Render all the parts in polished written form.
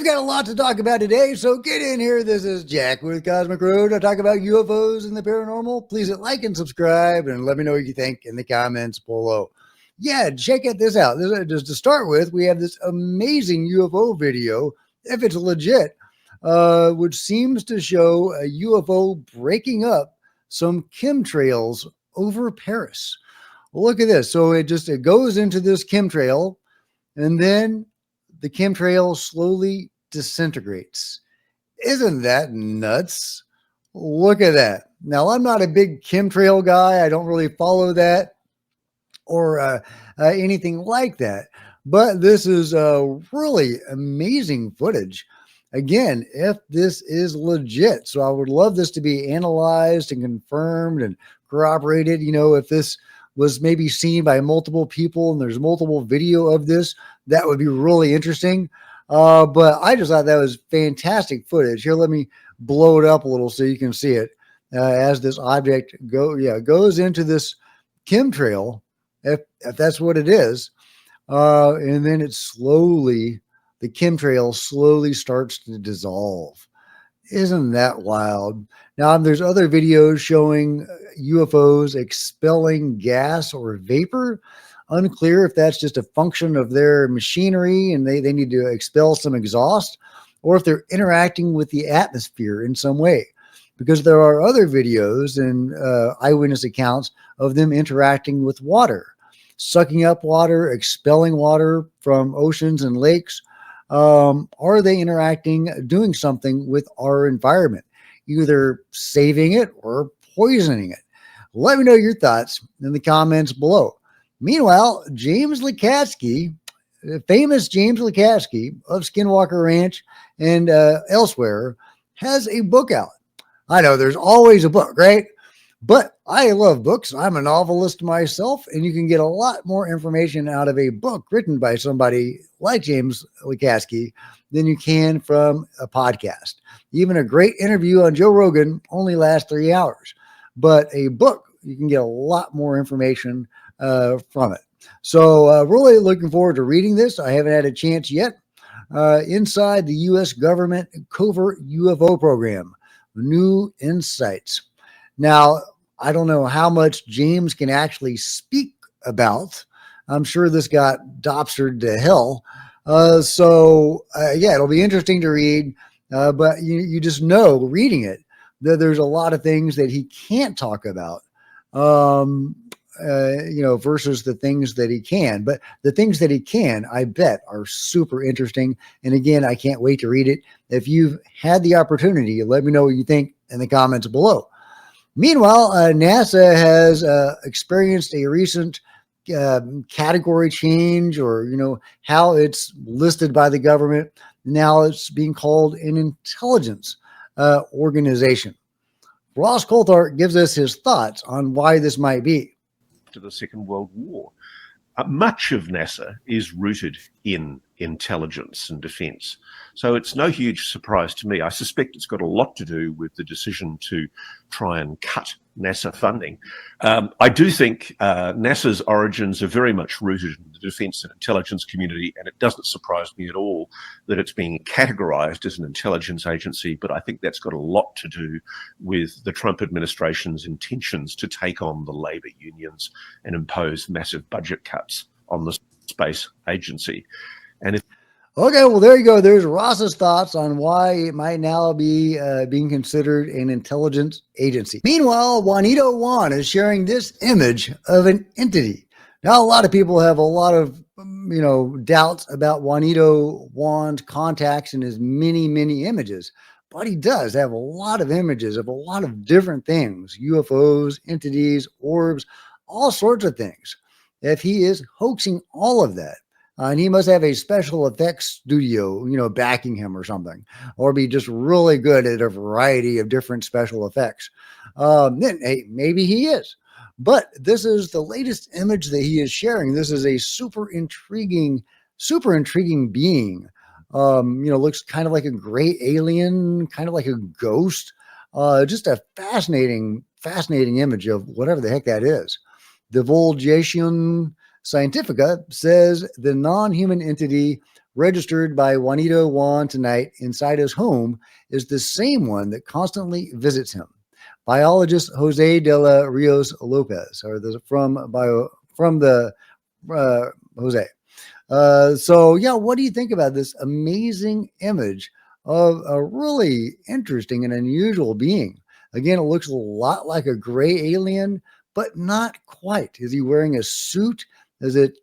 got a lot to talk about today, so get in here. This is Jack with Cosmic Road. I talk about UFOs and the paranormal. Please hit like and subscribe and let me know what you think in the comments below. Yeah, check this out. Just to start with, we have this amazing UFO video, if it's legit, which seems to show a UFO breaking up some chemtrails over Paris. Well, look at this. So it goes into this chemtrail, and then the chemtrail slowly disintegrates. Isn't that nuts? Look at that. Now, I'm not a big chemtrail guy. I don't really follow that or anything like that. But this is really amazing footage. Again, if this is legit. So I would love this to be analyzed and confirmed and corroborated. You know, if this was maybe seen by multiple people and there's multiple video of this, that would be really interesting. But I just thought that was fantastic footage. Here, let me blow it up a little so you can see it as this object goes into this chemtrail, if that's what it is. And then the chemtrail slowly starts to dissolve. Isn't that wild? Now, there's other videos showing UFOs expelling gas or vapor. Unclear if that's just a function of their machinery and they need to expel some exhaust, or if they're interacting with the atmosphere in some way. Because there are other videos and eyewitness accounts of them interacting with water, sucking up water, expelling water from oceans and lakes. Are they doing something with our environment, either saving it or poisoning it? Let me know your thoughts in the comments below. Meanwhile, James Lukatsky, famous James Lukatsky of Skinwalker Ranch and elsewhere, has a book out. I know there's always a book, right? But I love books. I'm a novelist myself, and you can get a lot more information out of a book written by somebody like James Lukatsky than you can from a podcast. Even a great interview on Joe Rogan only lasts 3 hours. But a book, you can get a lot more information from it. So really looking forward to reading this. I haven't had a chance yet. Inside the U.S. government covert UFO program, New Insights. Now, I don't know how much James can actually speak about. I'm sure this got dopstered to hell. It'll be interesting to read. But you just know, reading it, that there's a lot of things that he can't talk about. Versus the things that he can. But the things that he can, I bet, are super interesting. And again, I can't wait to read it. If you've had the opportunity, let me know what you think in the comments below. Meanwhile, NASA has experienced a recent category change, or, how it's listed by the government. Now it's being called an intelligence organization. Ross Coulthart gives us his thoughts on why this might be. To the Second World War, much of NASA is rooted in intelligence and defense. So it's no huge surprise to me. I suspect it's got a lot to do with the decision to try and cut NASA funding. I do think NASA's origins are very much rooted in the defense and intelligence community, and it doesn't surprise me at all that it's being categorized as an intelligence agency, but I think that's got a lot to do with the Trump administration's intentions to take on the labor unions and impose massive budget cuts on the space agency. And Okay, well, there you go. There's Ross's thoughts on why it might now be being considered an intelligence agency. Meanwhile, Juanito Juan is sharing this image of an entity. Now, a lot of people have a lot of, doubts about Juanito Juan's contacts and his many, many images. But he does have a lot of images of a lot of different things, UFOs, entities, orbs, all sorts of things. If he is hoaxing all of that, and he must have a special effects studio, backing him or something, or be just really good at a variety of different special effects. Then, hey, maybe he is. But this is the latest image that he is sharing. This is a super intriguing being. Looks kind of like a gray alien, kind of like a ghost. Just a fascinating image of whatever the heck that is. Divulgation Scientifica says the non-human entity registered by Juanito Juan tonight inside his home is the same one that constantly visits him. Biologist Jose de la Rios Lopez, or from the Jose. So yeah, what do you think about this amazing image of a really interesting and unusual being? Again, it looks a lot like a gray alien, but not quite. Is he wearing a suit? Is it,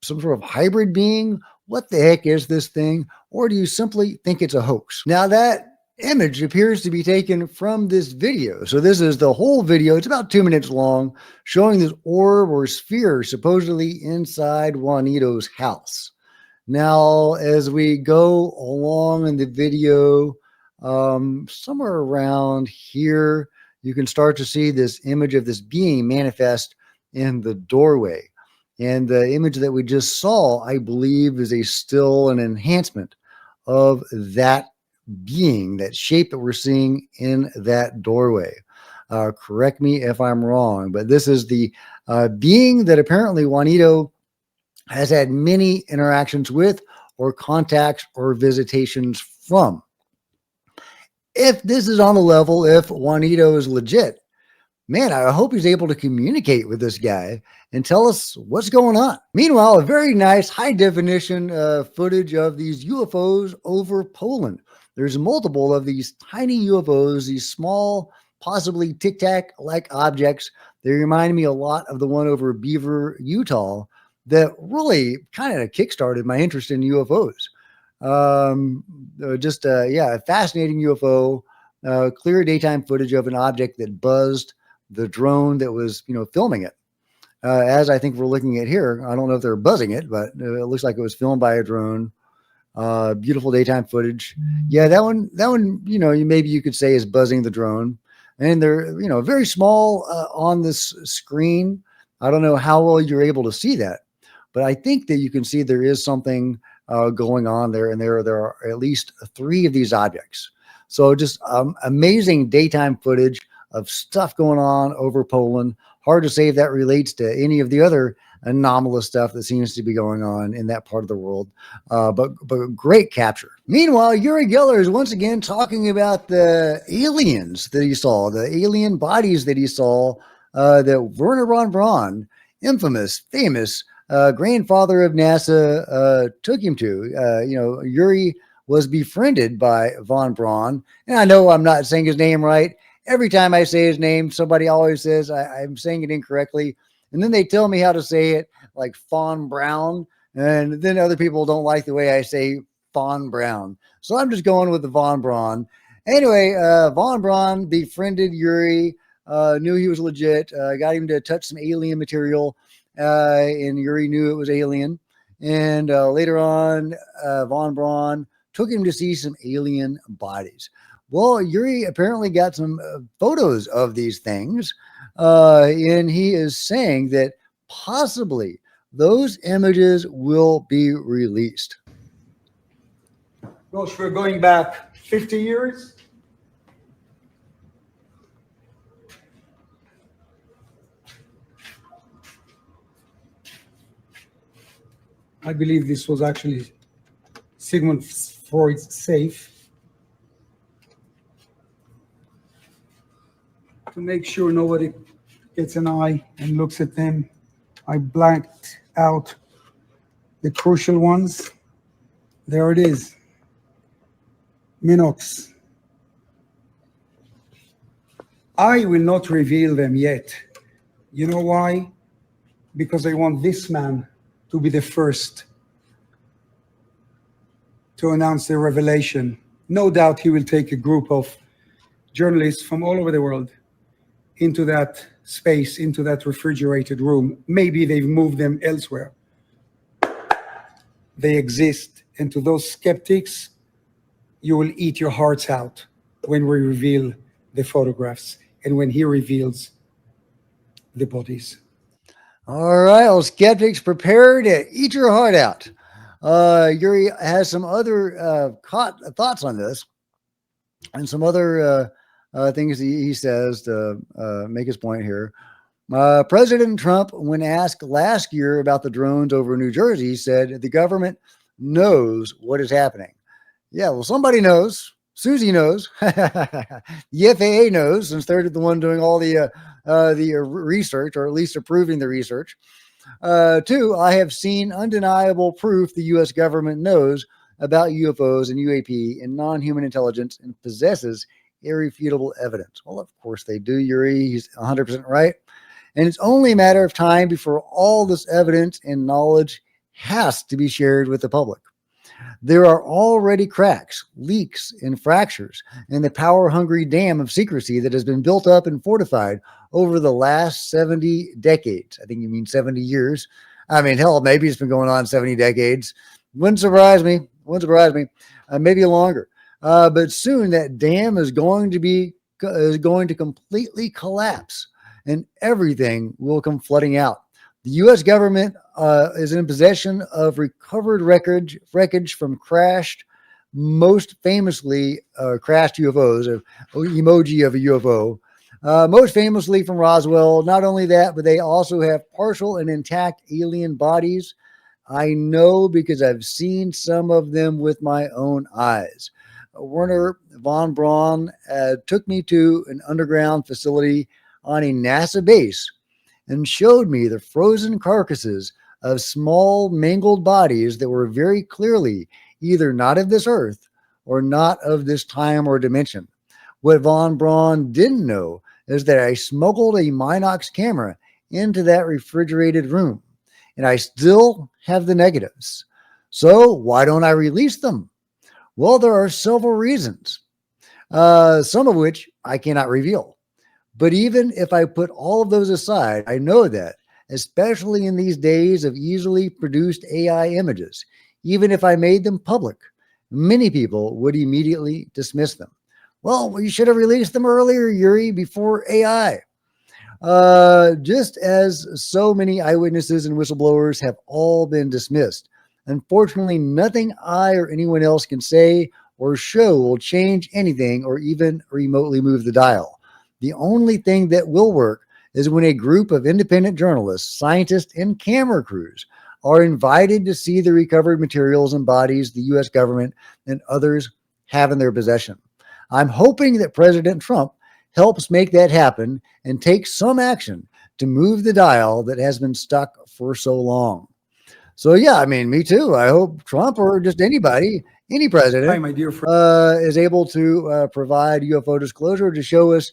some sort of hybrid being? What the heck is this thing? Or do you simply think it's a hoax? Now, that image appears to be taken from this video. So this is the whole video. It's about 2 minutes long, showing this orb or sphere supposedly inside Juanito's house. Now, as we go along in the video, somewhere around here, you can start to see this image of this being manifest in the doorway. And the image that we just saw, I believe, is a still an enhancement of that being, that shape that we're seeing in that doorway. Correct me if I'm wrong, but this is the being that apparently Juanito has had many interactions with, or contacts, or visitations from. If this is on the level, if Juanito is legit, man, I hope he's able to communicate with this guy and tell us what's going on. Meanwhile, a very nice high definition footage of these UFOs over Poland. There's multiple of these tiny UFOs, these small, possibly Tic Tac like objects. They remind me a lot of the one over Beaver, Utah, that really kind of kickstarted my interest in UFOs. A fascinating UFO, clear daytime footage of an object that buzzed the drone that was, filming it. As I think we're looking at here, I don't know if they're buzzing it, but it looks like it was filmed by a drone. Beautiful daytime footage. Yeah, that one, maybe you could say is buzzing the drone. And they're, very small on this screen. I don't know how well you're able to see that, but I think that you can see there is something going on there. And there are at least 3 of these objects. So just amazing daytime footage of stuff going on over Poland. Hard to say if that relates to any of the other anomalous stuff that seems to be going on in that part of the world. But great capture. Meanwhile, Yuri Geller is once again talking about the aliens that he saw, the alien bodies that he saw, that Werner von Braun, infamous, famous grandfather of NASA, took him to. Yuri was befriended by von Braun. And I know I'm not saying his name right. Every time I say his name, somebody always says I'm saying it incorrectly. And then they tell me how to say it, like Von Braun. And then other people don't like the way I say Von Braun. So I'm just going with the Von Braun. Anyway, Von Braun befriended Yuri, knew he was legit, got him to touch some alien material, and Yuri knew it was alien. And later on, Von Braun took him to see some alien bodies. Well, Yuri apparently got some photos of these things, and he is saying that possibly those images will be released. Gosh, we're going back 50 years. I believe this was actually Sigmund Freud's safe. To make sure nobody gets an eye and looks at them, I blanked out the crucial ones. There it is. Minox. I will not reveal them yet. You know why? Because I want this man to be the first to announce the revelation. No doubt he will take a group of journalists from all over the world into that space, into that refrigerated room. Maybe they've moved them elsewhere. They exist. And to those skeptics, you will eat your hearts out when we reveal the photographs and when he reveals the bodies. All right, well, skeptics, prepare to eat your heart out. Yuri has some other thoughts on this and some other things he says to make his point here. President Trump, when asked last year about the drones over New Jersey, said the government knows what is happening. Yeah, well, somebody knows. Susie knows. The FAA knows, since they're the one doing all the research, or at least approving the research. Two, I have seen undeniable proof the U.S. government knows about UFOs and UAP and non-human intelligence and possesses irrefutable evidence. Well, of course they do, Yuri. He's 100% right. And it's only a matter of time before all this evidence and knowledge has to be shared with the public. There are already cracks, leaks, and fractures in the power-hungry dam of secrecy that has been built up and fortified over the last 70 decades. I think you mean 70 years. I mean, hell, maybe it's been going on 70 decades. Wouldn't surprise me. Wouldn't surprise me. Maybe longer. But soon that dam is going to completely collapse, and everything will come flooding out. The U.S. government is in possession of recovered wreckage from crashed, most famously crashed UFOs, an emoji of a UFO, most famously from Roswell. Not only that, but they also have partial and intact alien bodies. I know because I've seen some of them with my own eyes. Werner von Braun took me to an underground facility on a NASA base and showed me the frozen carcasses of small mangled bodies that were very clearly either not of this earth or not of this time or dimension. What von Braun didn't know is that I smuggled a Minox camera into that refrigerated room, and I still have the negatives. So why don't I release them? Well, there are several reasons, some of which I cannot reveal. But even if I put all of those aside, I know that, especially in these days of easily produced AI images, even if I made them public, many people would immediately dismiss them. Well, you should have released them earlier, Yuri, before AI. Just as so many eyewitnesses and whistleblowers have all been dismissed. Unfortunately, nothing I or anyone else can say or show will change anything or even remotely move the dial. The only thing that will work is when a group of independent journalists, scientists, and camera crews are invited to see the recovered materials and bodies the U.S. government and others have in their possession. I'm hoping that President Trump helps make that happen and takes some action to move the dial that has been stuck for so long. So, yeah, I mean, me too. I hope Trump or just anybody, any president, Hi, my dear friend. is able to provide UFO disclosure to show us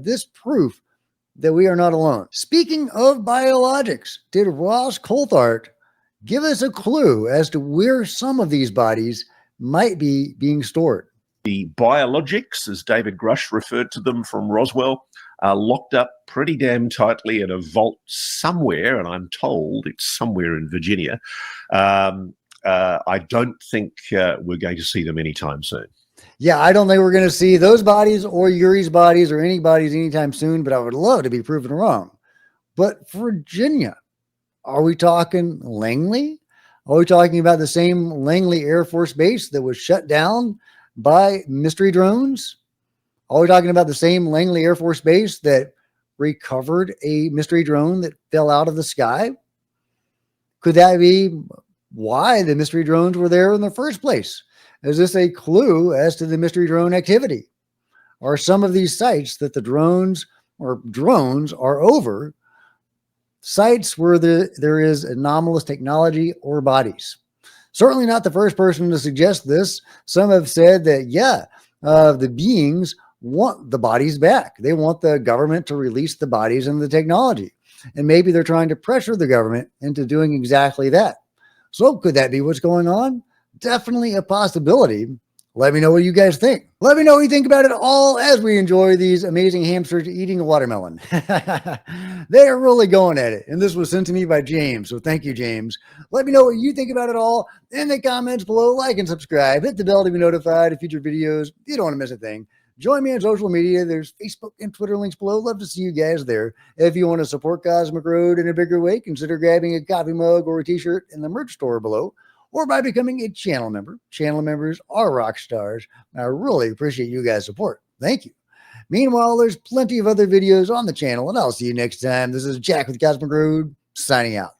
this proof that we are not alone. Speaking of biologics, did Ross Coulthart give us a clue as to where some of these bodies might be being stored? The biologics, as David Grush referred to them from Roswell, are locked up pretty damn tightly in a vault somewhere, and I'm told it's somewhere in Virginia. I don't think we're going to see them anytime soon. Yeah, I don't think we're going to see those bodies or Yuri's bodies or any bodies anytime soon, but I would love to be proven wrong. But Virginia, are we talking Langley? Are we talking about the same Langley Air Force Base that was shut down by mystery drones? Are we talking about the same Langley Air Force Base that recovered a mystery drone that fell out of the sky? Could that be why the mystery drones were there in the first place? Is this a clue as to the mystery drone activity? Are some of these sites that the drones are over sites where there is anomalous technology or bodies? Certainly not the first person to suggest this. Some have said that, yeah, the beings want the bodies back. They want the government to release the bodies and the technology. And maybe they're trying to pressure the government into doing exactly that. So could that be what's going on? Definitely a possibility. Let me know what you guys think. Let me know what you think about it all as we enjoy these amazing hamsters eating a watermelon. They are really going at it. And this was sent to me by James. So thank you, James. Let me know what you think about it all in the comments below. Like and subscribe. Hit the bell to be notified of future videos. You don't want to miss a thing. Join me on social media. There's Facebook and Twitter links below. Love to see you guys there. If you want to support Cosmic Road in a bigger way, consider grabbing a coffee mug or a t-shirt in the merch store below, or by becoming a channel member. Channel members are rock stars. I really appreciate you guys' support. Thank you. Meanwhile, there's plenty of other videos on the channel, and I'll see you next time. This is Jack with Cosmic Road, signing out.